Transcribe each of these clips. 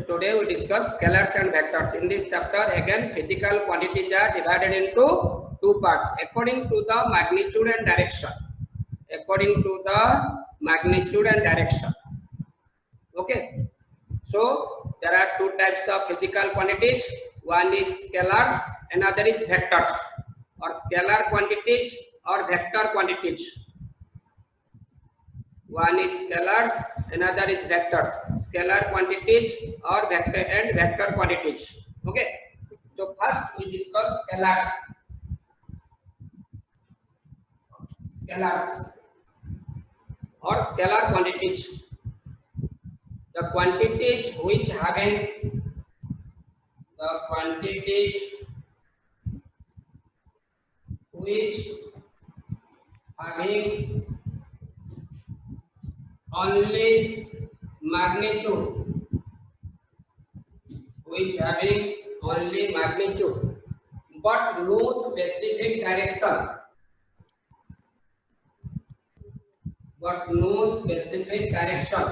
Today we discuss scalars and vectors. In this chapter, again, physical quantities are divided into two parts according to the magnitude and direction. According to the magnitude and direction. Okay. So there are two types of physical quantities. One is scalars, another is vectors, or scalar quantities or vector quantities. One is scalars, another is vectors. Scalar quantities or vector quantities. Okay. So first we discuss scalars. Scalars or scalar quantities. The quantities which having only magnitude, but no specific direction,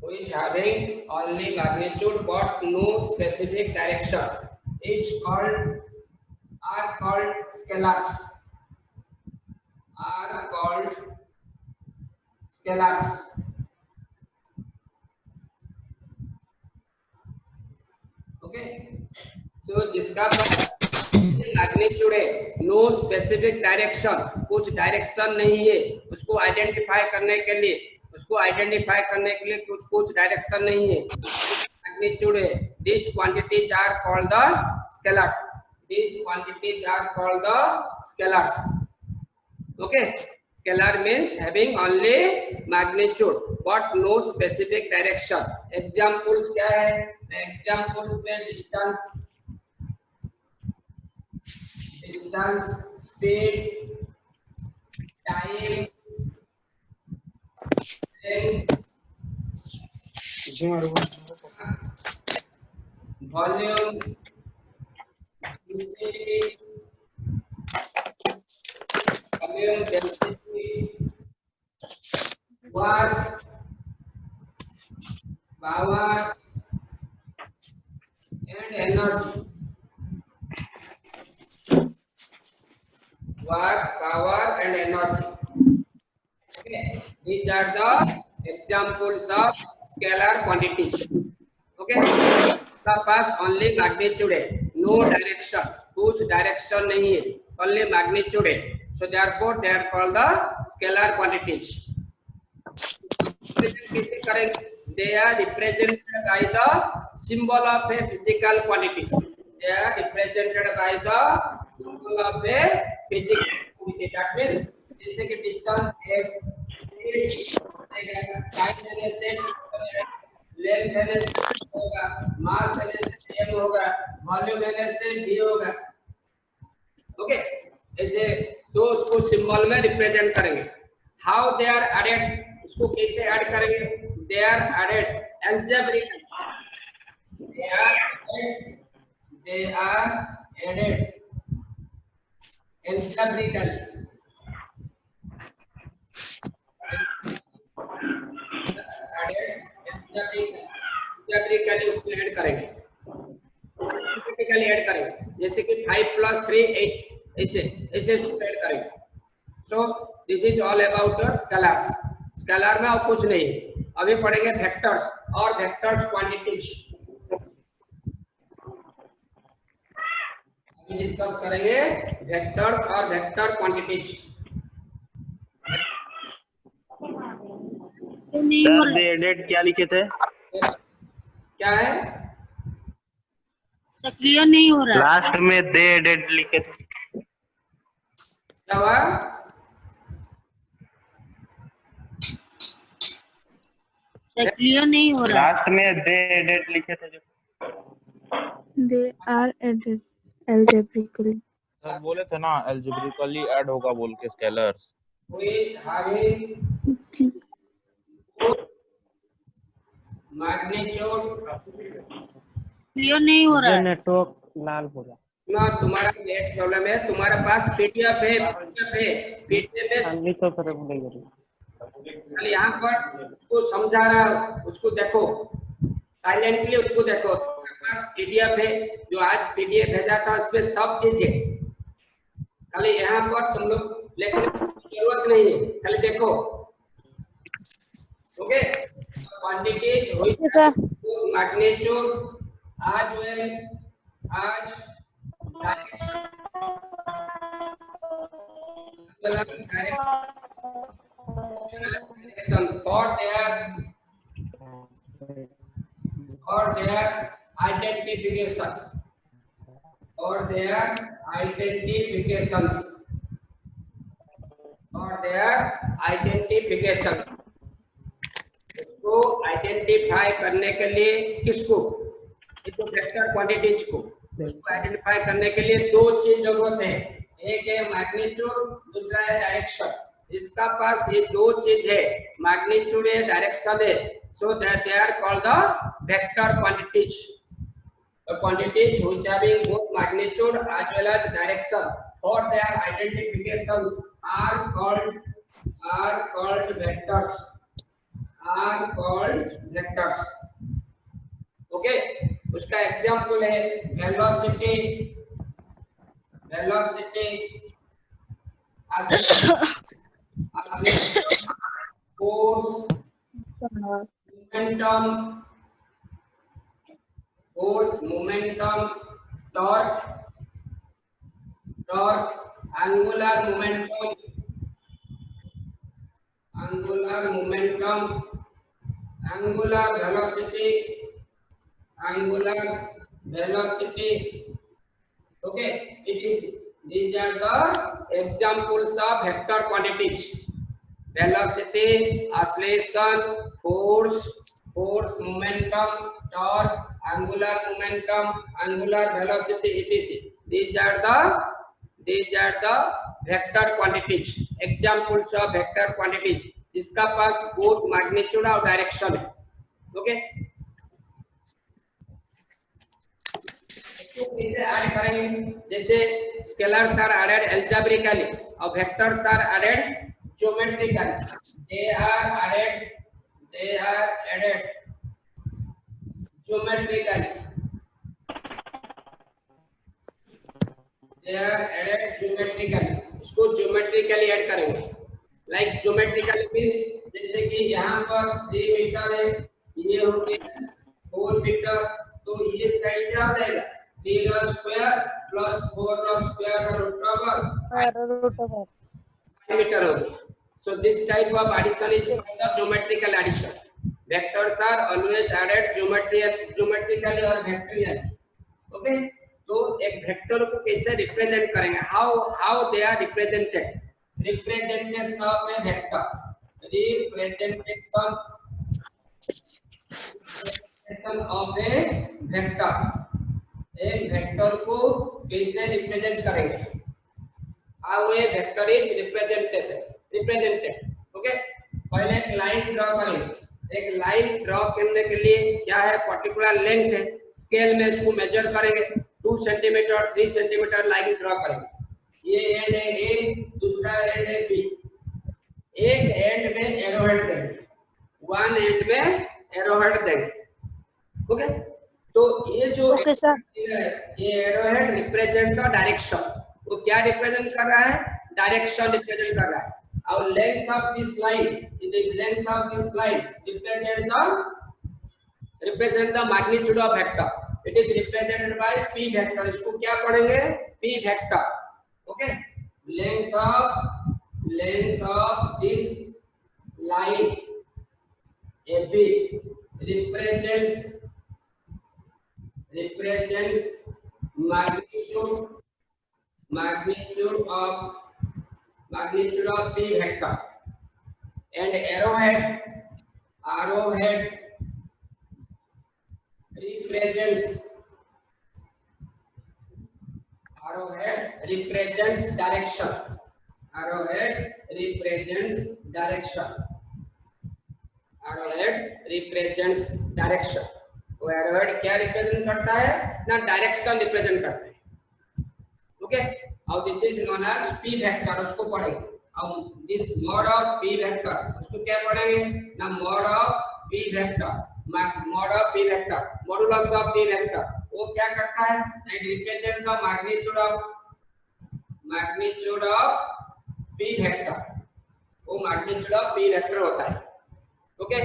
which having only magnitude but no specific direction, are called scalars. Okay. So जिसका magnitude है, no specific direction, कुछ direction नहीं है, उसको identify करने के लिए कुछ डायरेक्शन नहीं है, मैग्नीट्यूड है. These quantities are called the scalars. Okay. Scalar means having only magnitude but no specific direction. Examples क्या है? Examples में distance, speed, time, length, volume, density, work, power, and energy. Okay. These are the examples of scalar quantities. Okay. The first only magnitude है, no direction, कुछ direction नहीं है, only magnitude है. So therefore they are called the scalar quantities. कैसे करेंगे? They are represented by the symbol of a physical quantity. That means जैसे कि distance s, length है होगा, मास है m होगा, वॉल्यूम है v होगा. ओके. ऐसे तो उसको सिंबल में रिप्रेजेंट करेंगे. हाउ दे आर एडेड, उसको कैसे ऐड करेंगे? They are added algebraically. They are added algebraically. algebraically उसको ऐड करेंगे, ऐड करेंगे. जैसे कि 5 + 3 8, ऐसे उसको ऐड करेंगे. So this is all about the scalars. Scalar में और कुछ नहीं. अभी पढ़ेंगे वेक्टर्स और वेक्टर्स क्वांटिटीज. अभी डिस्कस करेंगे वेक्टर्स और vector quantities. Sir they added क्या लिखे थे? क्या है? क्लियर नहीं हो रहा. लास्ट में दे एडेड लिखे थे. क्या हुआ? क्लियर नहीं हो रहा. लास्ट में दे एडेड लिखे थे जो. They are added algebraically. Sir बोले थे ना algebraically ऐड होगा बोल के स्केलर्स. मैग्नीट्यूड क्लियर नहीं हो रहा. नेटवर्क लाल हो रहा. ना तुम्हारा नेट प्रॉब्लम है, तुम्हारे पास पीडीएफ है, पीडीएफ में लिखो फिर हम नहीं करेंगे। खाली यहाँ पर उसको समझा रहा हूँ, उसको देखो साइलेंटली, उसको देखो। तुम्हारे पास पीडीएफ है, जो आज पीडीएफ भेजा था उसमें सब चीज है, खाली यहाँ पर तुम लोग लिखने की जरूरत नहीं है, खाली देखो। ओके, क्वांटिटीज मैग्नीट्यूड आज है, आज direction for their identification, or their identifications, or their identification। इसको आइडेंटिफाई करने के लिए किसको, इसको वेक्टर क्वांटिटीज को, उसको आइडेंटिफाई करने के लिए दो चीज जरूरत है, एक है मैग्नीट्यूड, दूसरा है डायरेक्शन। इसका पास ये दो चीज है, मैग्नीट्यूड है, डायरेक्शन है, so that they are called the vector quantities. The quantities which having both magnitude as well as direction for their identifications are called vectors, are called vectors। Okay, उसका example है velocity, force, momentum, torque, angular momentum, angular velocity. Okay, these are the examples of vector quantities: velocity, acceleration, force, momentum, torque, angular momentum, angular velocity, etc. These are the vector quantities, examples of vector quantities जिसका पास both magnitude और direction है। Okay, इसे add करेंगे, जैसे scalars are added algebraically और vectors are added geometrically. they are added geometrically, इसको geometrically add करेंगे। लाइक ज्योमेट्रिकली मींस जैसे कि यहाँ पर 3 मीटर है, ये हो गया 4 मीटर, तो ये साइड क्या हो जाएगा, 3 square plus 4 square root over 5 metre हो गया। So this type of addition is called the geometrical addition. Vectors are always added geometrically or vectorially. Okay, तो एक वेक्टर को कैसे रिप्रेजेंट करेंगे, how they are represented, representation of a vector, representation of a vector, एक vector को कैसे represent करेंगे, how a vector is represented। Okay, पहले एक लाइन ड्रॉ करेंगे। एक लाइन ड्रॉ करने के लिए क्या है, पर्टिकुलर लेंथ है, स्केल में इसको मेजर करेंगे, 2 सेंटीमीटर 3 सेंटीमीटर लाइन ड्रॉ करेंगे। ये एंड है ए, दूसरा एंड है बी, एक एंड में एरोहेड देंगे, वन एंड में एरोहेड देंगे। ओके, तो ये जो ये एरोहेड रिप्रेजेंट द डायरेक्शन, वो क्या रिप्रेजेंट कर रहा है, डायरेक्शन रिप्रेजेंट कर रहा है। और length of this line, length of this line represent the magnitude of vector, it is represented by p vector। इसको क्या पढ़ेंगे, p vector। Okay, length of this line AB represents magnitude of p vector, and arrowhead represents direction, तो arrowhead क्या represent करता है ना, direction represent करता है। ओके, और this is known as p vector, उसको पढ़ेंगे। अब this mod of p vector, उसको क्या पढ़ेंगे ना, mod of p vector, mod of p vector, modulus of p vector, वो क्या करता है, it represent the magnitude of p vector, वो मैग्नीट्यूड ऑफ p वेक्टर होता है। Okay,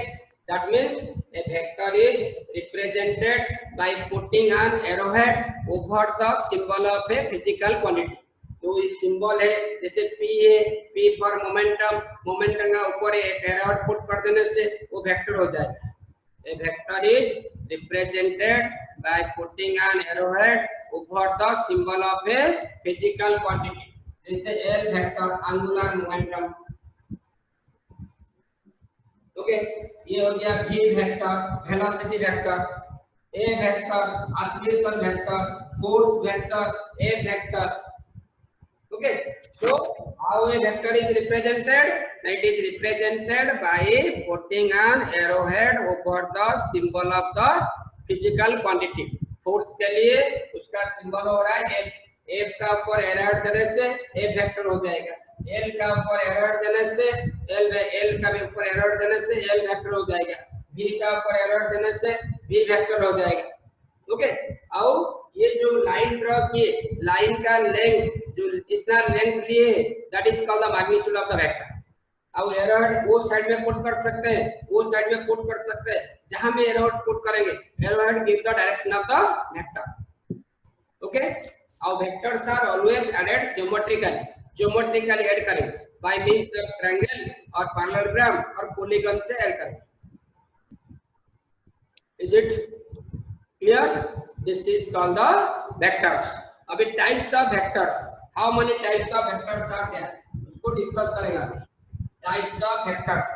that means a vector is represented by putting an arrowhead over the symbol of a physical quantity। तो ये symbol है, जैसे p है, p पर momentum, momentum का ऊपर एक arrowhead पुट कर देने से वो वेक्टर हो जाएगा। A vector is represented by putting an arrowhead over the symbol of a physical quantity, जैसे L vector angular momentum. Okay, ये हो गया v vector, velocity vector, a vector, acceleration vector, force vector, a vector. Okay, so how a vector is represented? It is represented by putting an arrowhead over the symbol of the physical quantity। Force के लिए उसका symbol हो रहा है f, f का ऊपर arrowhead देने से a वेक्टर हो जाएगा, L का ऊपर एरर देने से L का भी ऊपर एरर देने से L वेक्टर हो जाएगा, V का ऊपर एरर देने से V वेक्टर हो जाएगा। ओके, और ये जो लाइन ड्रॉ किए, लाइन का लेंथ, जो जितना लेंथ लिए that is called the magnitude of the vector. अब एरर वो साइड में पुट कर सकते हैं, वो साइड में पुट कर सकते हैं, जहां में एरर पुट करेंगे, error give the direction of the vector. Okay, और vectors are always added geometrically add करें बाय मींस ऑफ ट्रायंगल और पैरेललोग्राम और पॉलीगन से ऐड करें। Is it clear? This is called the vectors. अभी types of vectors, how many types of vectors are there, उसको discuss करेंगे। Types of vectors,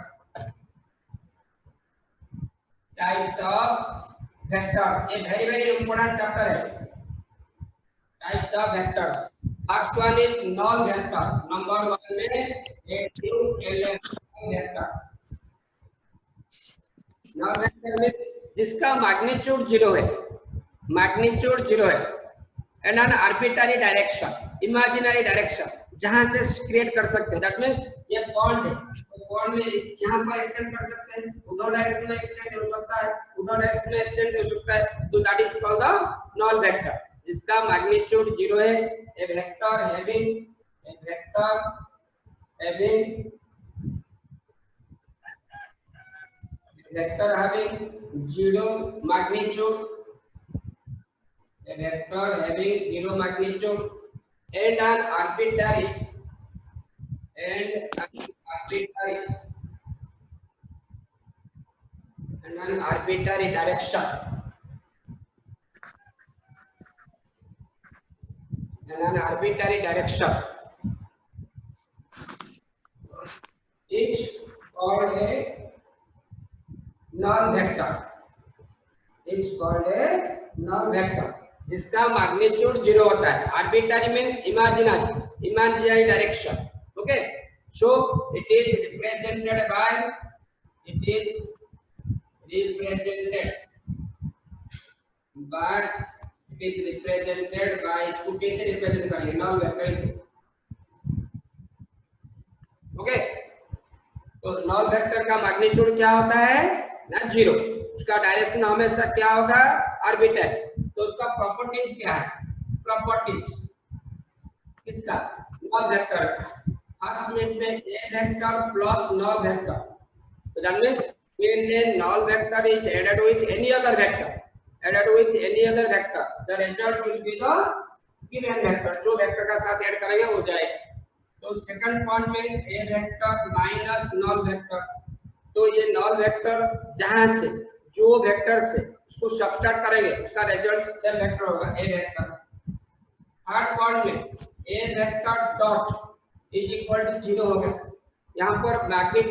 ये very very important chapter है। Types of vectors, first one is non vector, number 1 में vector. Non vector में जिसका magnitude 0 है, magnitude 0 है, and N arbitrary direction, imaginary direction जहां से क्रिएट कर सकते हैं। दैट मींस ये पॉइंट है, तो पॉइंट में यहां पर एक्सटेंड कर सकते हैं, उधर डायरेक्शन में एक्सटेंड हो सकता है, उधर डायरेक्शन में एक्सटेंड हो सकता है, तो that is called the null vector, जिसका मैग्नीट्यूड 0 है। A vector having zero magnitude, a vector having 0 magnitude and an arbitrary direction, it's called a non-vector, जिसका मैग्नीट्यूड 0 होता है। Arbitrary means imaginary direction. Okay, so it is represented by इसको कैसे represent करेंगे, non vector से। Okay, तो non vector का magnitude क्या होता है ना, 0, उसका डायरेक्शन हमेशा क्या होगा, आर्बिट्ररी। तो उसका प्रॉपर्टीज क्या है, प्रॉपर्टीज किसका, नॉन वेक्टर का। फर्स्ट में ए वेक्टर प्लस नॉन वेक्टर, तो that means when a null vector is added with any other vector, the result will be the given vector, जो वेक्टर का साथ ऐड करेंगे हो जाएगा। तो सेकंड पॉइंट में ए वेक्टर माइनस नॉन वेक्टर, तो ये नॉन वेक्टर जहां से जो वेक्टर से उसको सब्सट्रैक्ट करेंगे उसका रिजल्ट सेम वेक्टर होगा, ए वेक्टर। थर्ड पॉइंट में ए vector dot is equal to 0 होगा। यहाँ पर मैग्नेट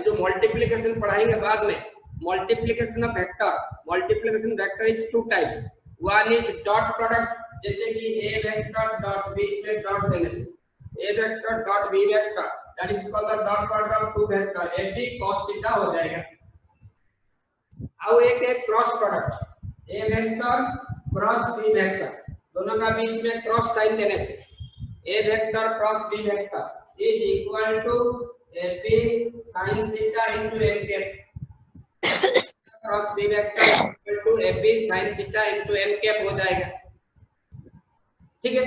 जो मल्टीप्लिकेशन पढ़ाएंगे बाद में, multiplication of vector is 2 types. One is dot product, जैसे कि ए वेक्टर डॉट बीच में डॉट देने से A vector dot B vector, that is called the dot product of 2 vector, A B cos theta हो जाएगा। अब एक cross product, A vector cross B vector, दोनों का बीच में क्रॉस साइन देने से A vector cross B vector is equal to AB sin theta into n cap cross B vector equal to AB sin theta into n cap हो जाएगा। ठीक है,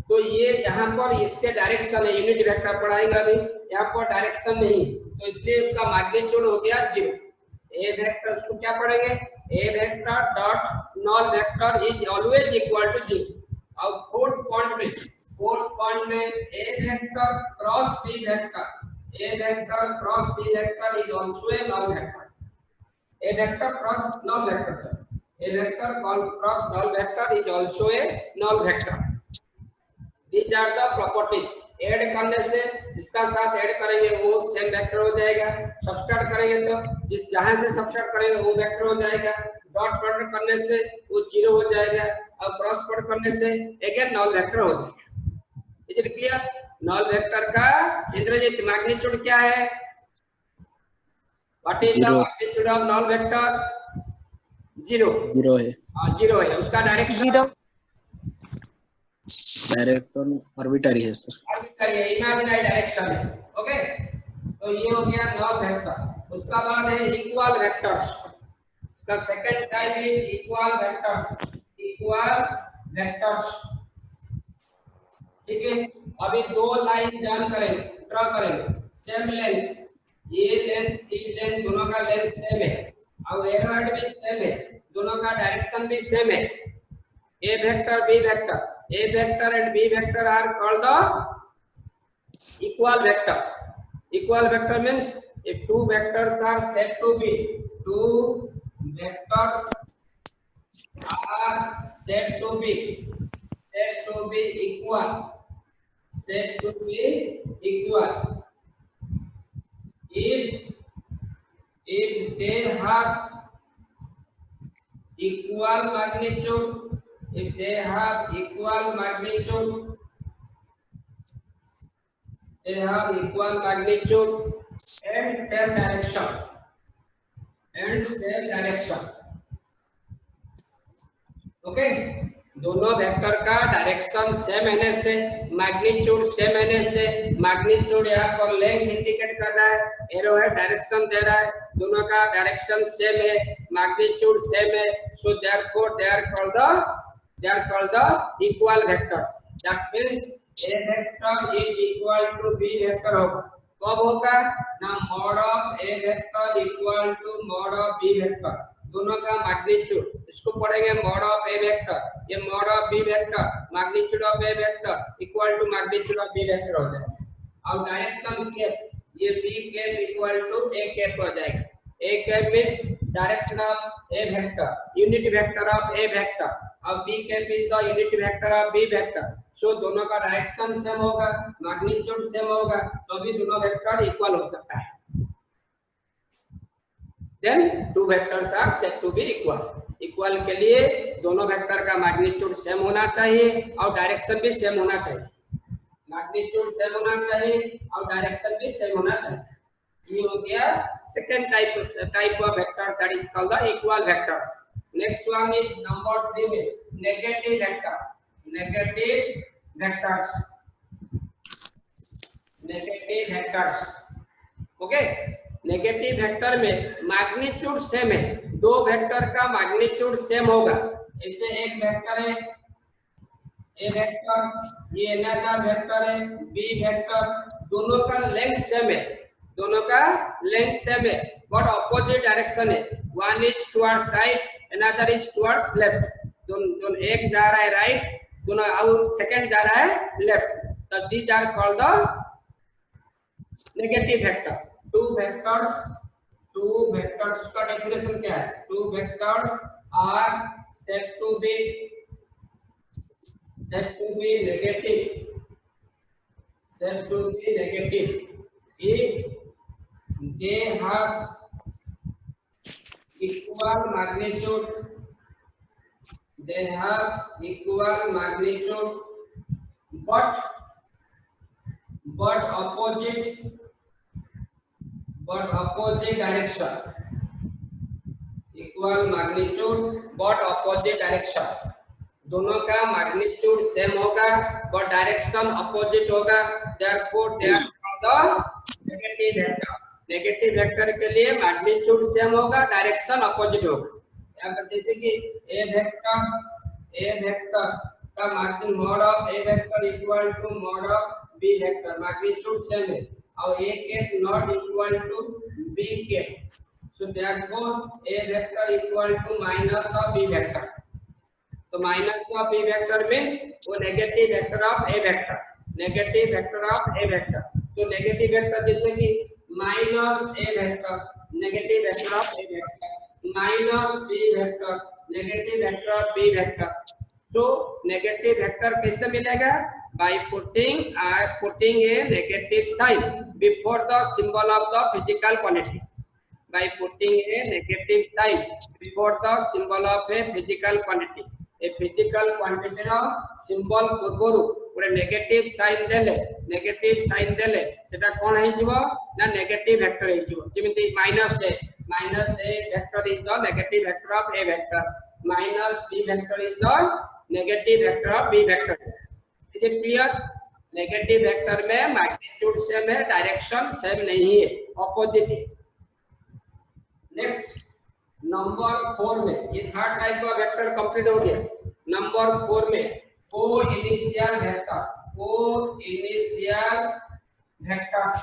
तो ये यहाँ पर इसके डायरेक्शन है, यूनिट वेक्टर पढ़ाएंगे अभी, यहाँ पर डायरेक्शन नहीं, तो इसलिए उसका मैग्नीट्यूड हो गया 0। ए वेक्टर उसको क्या पढ़ेंगे, A vector dot null vector is always equal to 0। और फोर्थ पॉइंट में ए vector cross B vector, A vector cross B vector is also a null vector, A vector cross null vector, A vector cross null vector is also a null vector. These are the properties। Add करने से जिसका साथ add करेंगे वो same vector हो जाएगा, subtract करेंगे तो जिस जहां से सब्सट्रैक्ट करेंगे वो वेक्टर हो जाएगा, डॉट प्रोडक्ट करने से वो 0 हो जाएगा और क्रॉस प्रोडक्ट करने से अगेन नॉन वेक्टर हो जाएगा। Is it clear? Non vector का इंद्रजीत मैग्नीट्यूड क्या है? What is the magnitude of non vector? 0 है। हां 0 है। उसका डायरेक्शन डायरेक्शन आर्बिट्ररी है सर, आर्बिट्ररी है, इमेजिनरी डायरेक्शन है। ओके, तो ये हो गया नॉन वेक्टर। उसका बाद है इक्वल वेक्टर्स। उसका second type is equal vectors, equal vectors. ठीक है, अभी दो लाइन जॉइन करेंगे, ड्रॉ करेंगे, सेम लेंथ, ये लेंथ ये लेंथ दोनों का लेंथ सेम है और एरोहेड भी सेम है, दोनों का डायरेक्शन भी सेम है। A vector, B vector, A vector and B vector are called the equal vector। Equal vector means if two vectors are said to be, two vectors are said to be equal, said to be equal if they have equal magnitude, if they have equal magnitude, they have equal magnitude and same direction, okay. दोनों vector का direction same होने से, magnitude same होने से, magnitude यहाँ पर length indicate कर रहा है, एरोहेड डायरेक्शन दे रहा है, दोनों का डायरेक्शन सेम है, मैग्नीट्यूड सेम है, so therefore they are called the equal vectors। That means A vector is equal to B vector होगा। कब होगा ना, mod of A vector equal to mod of B vector, दोनों का magnitude, इसको पढ़ेंगे mod of A vector, ये mod of B vector, magnitude of A vector equal to magnitude of B vector हो जाएगा। और डायरेक्शन कैप, ये B cap equal to A cap हो जाएगा। A cap means direction of A vector, unit vector of A vector, और B cap is the unit vector of B vector। So दोनों का direction same होगा, magnitude same होगा, तो भी दोनों वेक्टर इक्वल हो सकता है। Then two vectors are said to be equal। Equal के लिए दोनों वेक्टर का मैग्नीट्यूड सेम होना चाहिए और डायरेक्शन भी सेम होना चाहिए, मैग्नीट्यूड सेम होना चाहिए और डायरेक्शन भी सेम होना चाहिए। ये हो गया second type of vectors, that is called the equal vectors. Next one is number 3 में negative vector, negative vectors. Okay, negative vector में मैग्नीट्यूड सेम है, दो वेक्टर का मैग्नीट्यूड सेम होगा। ऐसे एक वेक्टर है ए वेक्टर, ये अनदर वेक्टर है बी वेक्टर, दोनों का लेंथ सेम है, दोनों का लेंथ सेम है, बट ऑपोजिट डायरेक्शन है। One is towards right, another is towards left. दोनों एक जा रहा है राइट, दोनों और सेकंड जा रहा है लेफ्ट, तो these are called the negative vector. Two vectors का डेफिनेशन क्या है? Two vectors are said to be negative if they have equal magnitude, but opposite direction, equal magnitude but opposite direction, दोनों का magnitude same होगा और direction opposite होगा, therefore they are the negative vector. Negative vector के लिए magnitude same होगा, direction opposite होगा। यहाँ पर जैसे कि ए वेक्टर का magnitude mod of A vector equal to mod of B vector, magnitude same है और ए के नॉट इक्वल टू बी के, so therefore A vector equal to minus of B vector. तो minus of B vector means वो negative vector of A vector, negative vector of A vector. तो negative vector जैसे कि minus A vector, negative vector of A vector, minus B vector, negative vector of B vector. तो negative vector कैसे मिलेगा? By putting a negative sign before the symbol of the physical quantity. By putting a negative sign before the symbol of a physical quantity, a physical quantity ର symbol ପୂର୍ବରୁ ଗୋଟେ negative sign ଦେଲେ ସେଟା କଣ ହେଇଯିବ ନା negative vector ହେଇଯିବ। ଯେମିତି minus a vector is the negative vector of a vector, minus b vector is the negative vector of b vector। is it clear? Negative vector में मैग्नीट्यूड सेम है, direction same नहीं है, opposite है। Next number 4 में, ये third type का vector complete हो गया। नंबर 4 में को इनिशियल वेक्टर्स,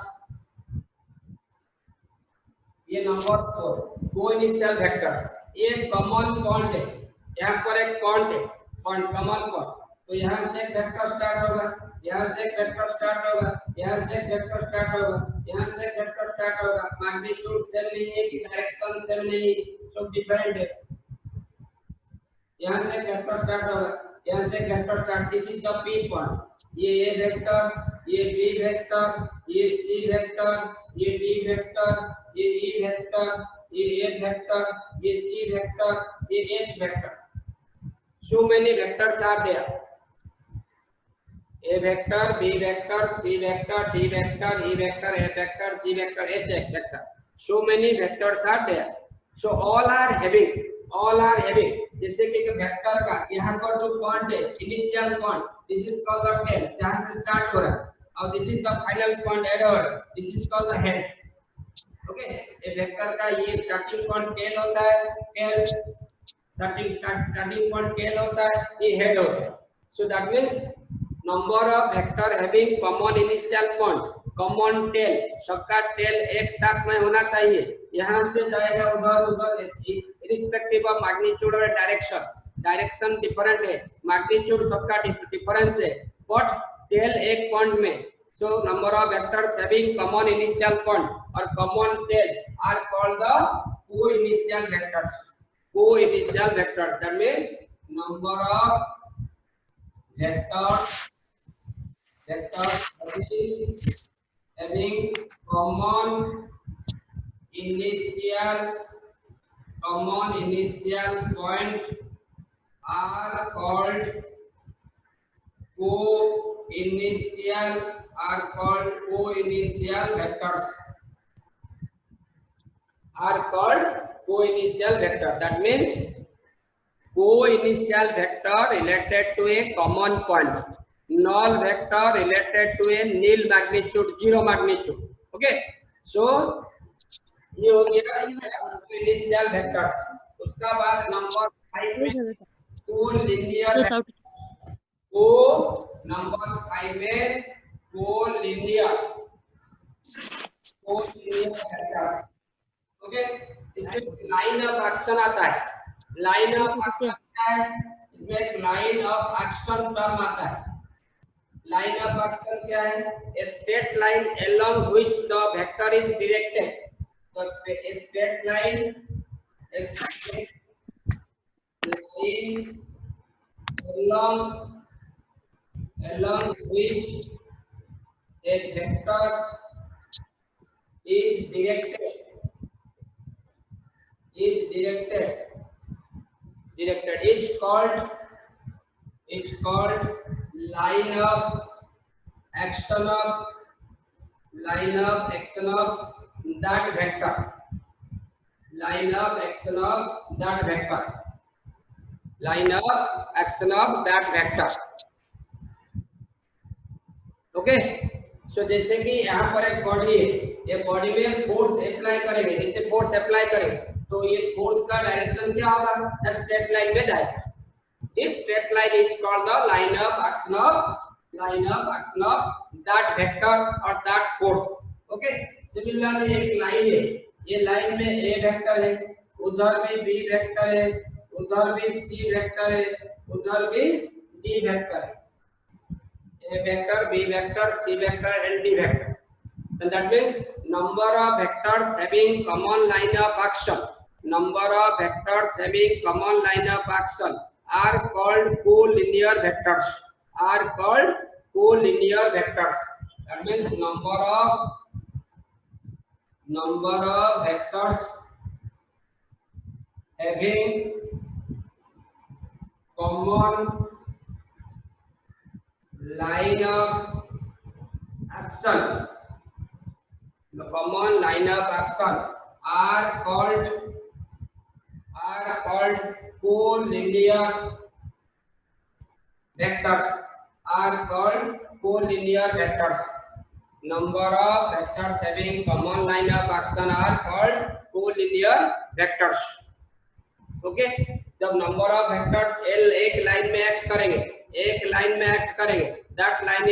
ये नंबर 4 को इनिशियल वेक्टर्स, ये कॉमन पॉइंट है। यहाँ पर एक पॉइंट है, कॉमन पॉइंट। तो यहाँ से एक वेक्टर स्टार्ट होगा, यहाँ से एक वेक्टर स्टार्ट होगा, यहाँ से एक वेक्टर स्टार्ट होगा, यहाँ से एक वेक्टर स्टार्ट होगा। मैग्नीट्यूड सेम नहीं है कि डायरेक्शन सेम नहीं, सब डिफरेंट है। यहाँ से एक वेक्टर स्टार्ट होगा, यहाँ से एक vector start, this is the P point. ये ए वेक्टर, ये बी वेक्टर, ये सी वेक्टर, ये डी वेक्टर, ये ई वेक्टर, ये ए वेक्टर, ये जी वेक्टर, ये H vector. So many vectors are there. A vector, B vector, C vector, D vector, E vector, F vector, G vector, H vector. So many vectors are there. So all are having. जैसे कि vector का यहाँ पर जो point है, initial point, this is called the tail, जहाँ से start हो रहा है, और this is the final point एडर, this is called the head. Okay, A vector का ये स्टार्टिंग पॉइंट टेल होता है, टेल starting point tail होता है, ये हेड होता है। So that means number of vector having common initial point, common tail, सबका टेल एक साथ में होना चाहिए। यहाँ से जाएगा उधर irrespective of magnitude और डायरेक्शन डिफरेंट है, मैग्नीट्यूड सबका डिफरेंस है, बट टेल एक पॉइंट में। So number of vectors having common initial point or common tail are called the co-initial vectors. Co-initial vectors, that means number of vectors having common initial point are called co-initial vectors, are called co-initial vector। That means co-initial vector related to a common point, null vector related to a nil magnitude, zero magnitude। Okay, so ये हो गया co-initial vectors। उसका बाद number 5 में co-linear vector। Okay, इसमें line of action आता है। Line of action क्या है? इसमें एक लाइन ऑफ एक्शन टर्म आता है। लाइन ऑफ एक्शन क्या है? A straight line along which the vector is directed। तो straight line along which a vector is directed it's called line of action of that vector, line of action of that vector। line of action of that vector. Okay so जैसे कि यहाँ पर एक body है, ये body में force apply करेंगे, जैसे फोर्स अप्लाई करेंगे तो ये फोर्स का डायरेक्शन क्या होगा, स्ट्रेट लाइन में जाएगा. This straight line is called the line of action of that vector और दैट फोर्स. ओके सिमिलरली एक लाइन है, ये लाइन में ए वेक्टर है, उधर भी बी वेक्टर है, उधर भी सी वेक्टर है, उधर भी डी वेक्टर है. A vector, B vector, C vector and D vector. And that means number of vectors having common line of action. Number of vectors having common line of action are called collinear vectors. Are called collinear vectors. That means number of vectors having common line of action, the common line of action are called collinear vectors. Are called collinear vectors. Number of vectors having common line of action are called collinear vectors. Okay जब number of vectors L एक line में act करेंगे, that line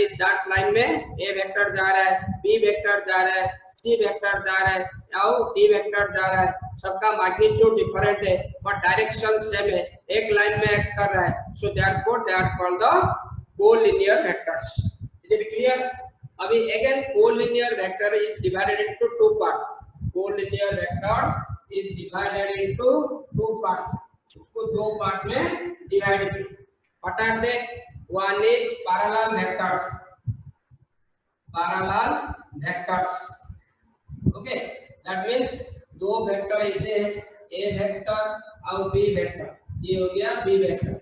में ए vector जा रहा है, B vector जा रहा है, सी वेक्टर जा रहा है और डी वेक्टर जा रहा है, सबका मैग्नीट्यूड डिफरेंट है बट डायरेक्शन सेम है, एक लाइन में एक्ट कर रहा है. So therefore they are called the collinear vectors. Is it clear? अभी again collinear vector is divided into two parts. Collinear vectors is divided into two parts. इसको दो part में डिवाइड किया. What are they? One is parallel vectors. Okay, that means दो vector ऐसे हैं, A vector और B vector. ये हो गया B vector.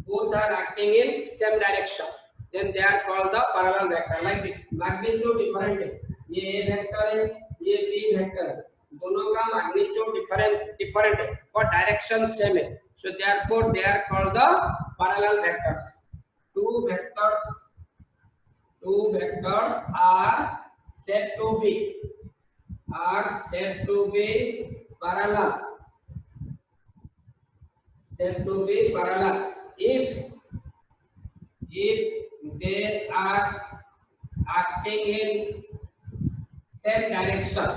Both are acting in same direction. Then they are called the parallel vector. Like this. Magnitude different है. ये A vector है, ये B वेक्टर है. दोनों का मैग्नीट्यूड डिफरेंट है और डायरेक्शन सेम है. So therefore they are called the parallel vectors. Two vectors are said to be parallel if they are acting in same direction.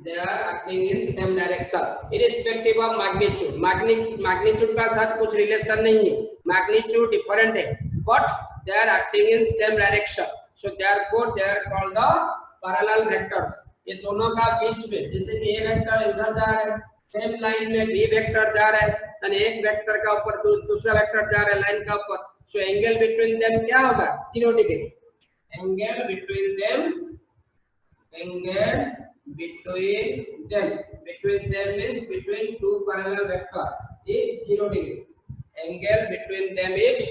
They are acting in same direction irrespective of magnitude. Magnitude का साथ कुछ relation नहीं है, magnitude different है but they are acting in same direction. So therefore they are called the parallel vectors. ये दोनों का बीच में जैसे कि A वेक्टर इधर जा रहा है, सेम लाइन में B वेक्टर जा रहा है और एक वेक्टर का ऊपर दूसरा वेक्टर जा रहा है लाइन का ऊपर. सो एंगल बिटवीन देम क्या होगा? 0 degree. Angle between them means between two parallel vector is 0 degree. Angle between them is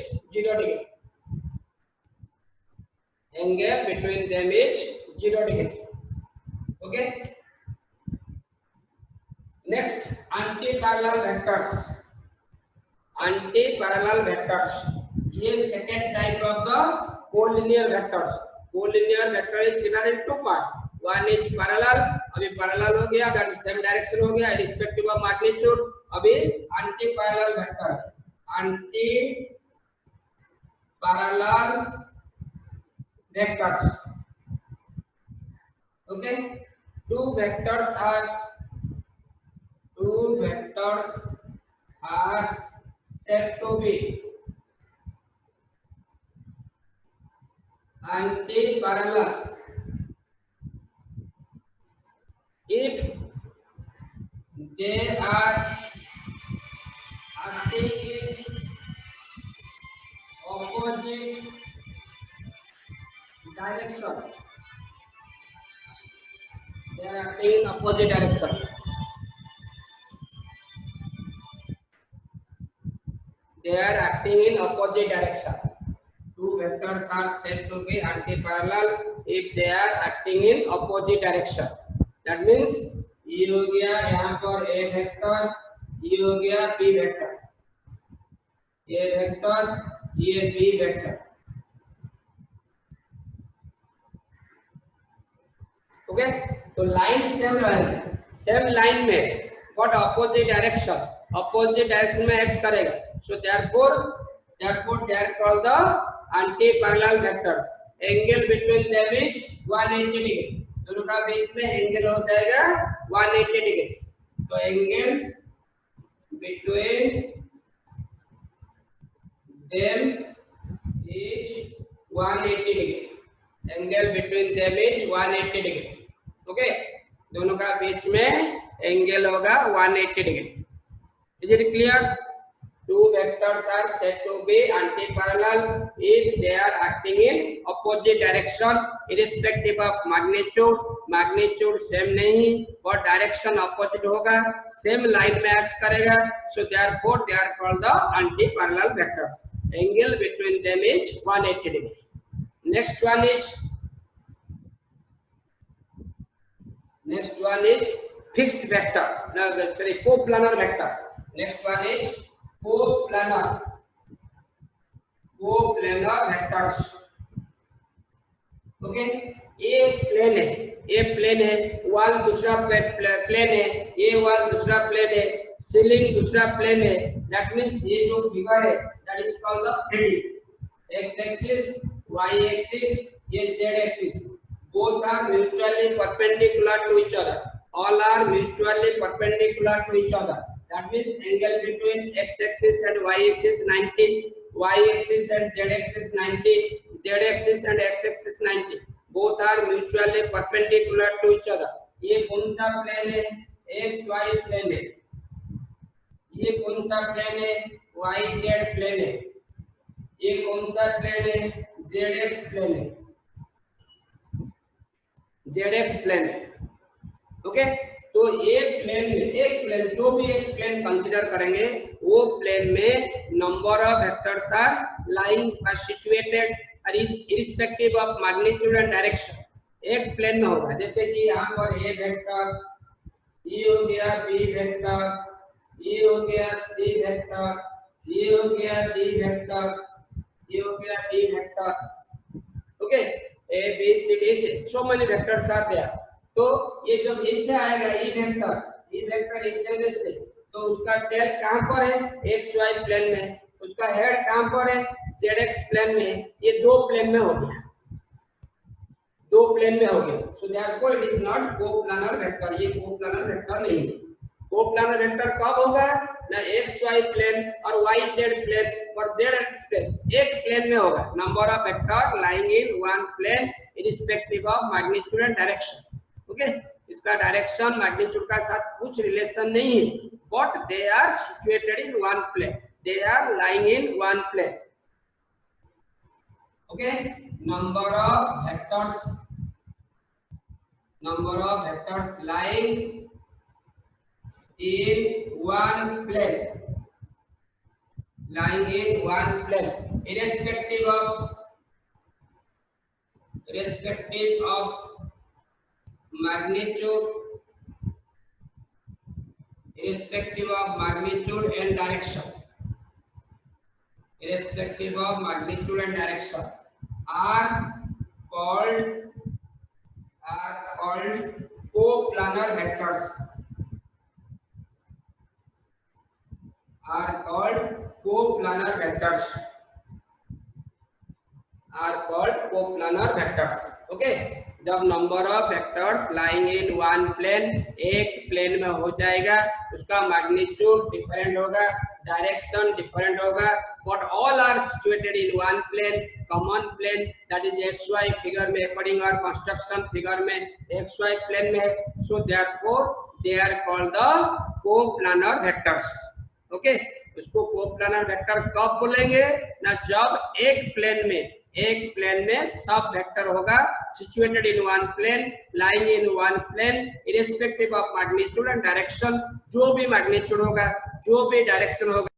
0 degree. Okay. Next, anti-parallel vectors. ये second type of the collinear vectors. Collinear vector is divided into two parts. One is parallel, अभी parallel हो गया, अगर same direction हो गया, irrespective of magnitude. अभी anti-parallel vector. Anti-parallel vectors. Okay. Two vectors are said to be anti-parallel if they are acting in opposite direction. They are acting in opposite direction. Two vectors are said to be anti-parallel if they are acting in opposite direction. That means ये हो गया यहाँ पर ए vector, ये हो गया B vector, A vector, ये B vector. Okay, तो लाइन सेम रहेगी, सेम लाइन में बट अपोजिट डायरेक्शन में एक्ट करेगा। So therefore they are called the anti-parallel vectors. Angle between them is 180 degree, दोनों का बीच में एंगल हो जाएगा 180 डिग्री। तो angle between them is 180 degree, angle between them is 180 degree. Okay, दोनों का बीच में एंगल होगा 180 degree. Is it clear? Two vectors are said to be anti-parallel if they are acting in opposite direction, irrespective of magnitude. Magnitude same नहीं, और direction opposite होगा, same line में act करेगा. So therefore they are called the anti-parallel vectors. Angle between them is 180 degree. Next one is fixed vector. No, sorry, coplanar vector. Next one is coplanar vectors. Okay, a plane है, wall दूसरा plane है, a wall दूसरा plane है, ceiling दूसरा plane है। That means ये जो figure है that is called the 3D, X axis, Y axis, ये Z axis, both are mutually perpendicular to each other. All are mutually perpendicular to each other. That means angle between x-axis and y-axis 90, y-axis and z-axis 90, z-axis and x-axis 90. Both are mutually perpendicular to each other. ये कौन सा plane है? x-y plane है। ये कौन सा plane है? y-z plane है। ये कौन सा प्लेन है? z-x प्लेन है। ZX प्लेन है। ओके, तो एक प्लेन जो भी एक प्लेन कंसीडर करेंगे, वो प्लेन में number of vectors are lying are situated irrespective of magnitude and direction. एक प्लेन में होगा, जैसे कि यहाँ पर ए वेक्टर, ये हो गया बी वेक्टर, ये हो गया सी वेक्टर, ये हो गया डी वेक्टर, ये हो गया D vector. Okay, A, B, C, D, C, so many vectors are there. तो ये जब इससे आएगा ई वेक्टर इससे, तो उसका टेल कहाँ पर है? एक्स वाई प्लेन में। उसका हेड कहाँ पर है? जेड एक्स प्लेन में। ये दो प्लेन में हो गया, so therefore it is not coplanar vector. ये कोप्लानर वेक्टर नहीं है। कोप्लानर वेक्टर कब होगा? ना एक्स वाई प्लेन और वाई जेड प्लेन और जेड एक्स प्लेन एक प्लेन में होगा। Number of vector lying in one plane irrespective of magnitude and direction. Okay, इसका डायरेक्शन मैग्नीट्यूड का साथ कुछ रिलेशन नहीं है, but they are situated in one plane, they are lying in one plane. Okay, number of vectors lying in one plane, irrespective of magnitude and direction, are called coplanar vectors. Okay, जब number of vectors lying in one plane एक plane में हो जाएगा, उसका magnitude different होगा, direction different होगा, but all are situated in one plane, common plane, that is X Y figure में according और कंस्ट्रक्शन फिगर में एक्स वाई प्लेन में है। So therefore they are called the coplanar vectors. Okay, उसको coplanar vector कब बोलेंगे? ना जब एक प्लेन में सब वेक्टर होगा situated in one plane, lying in one plane, irrespective of magnitude and direction. जो भी मैग्नीट्यूड होगा, जो भी डायरेक्शन होगा,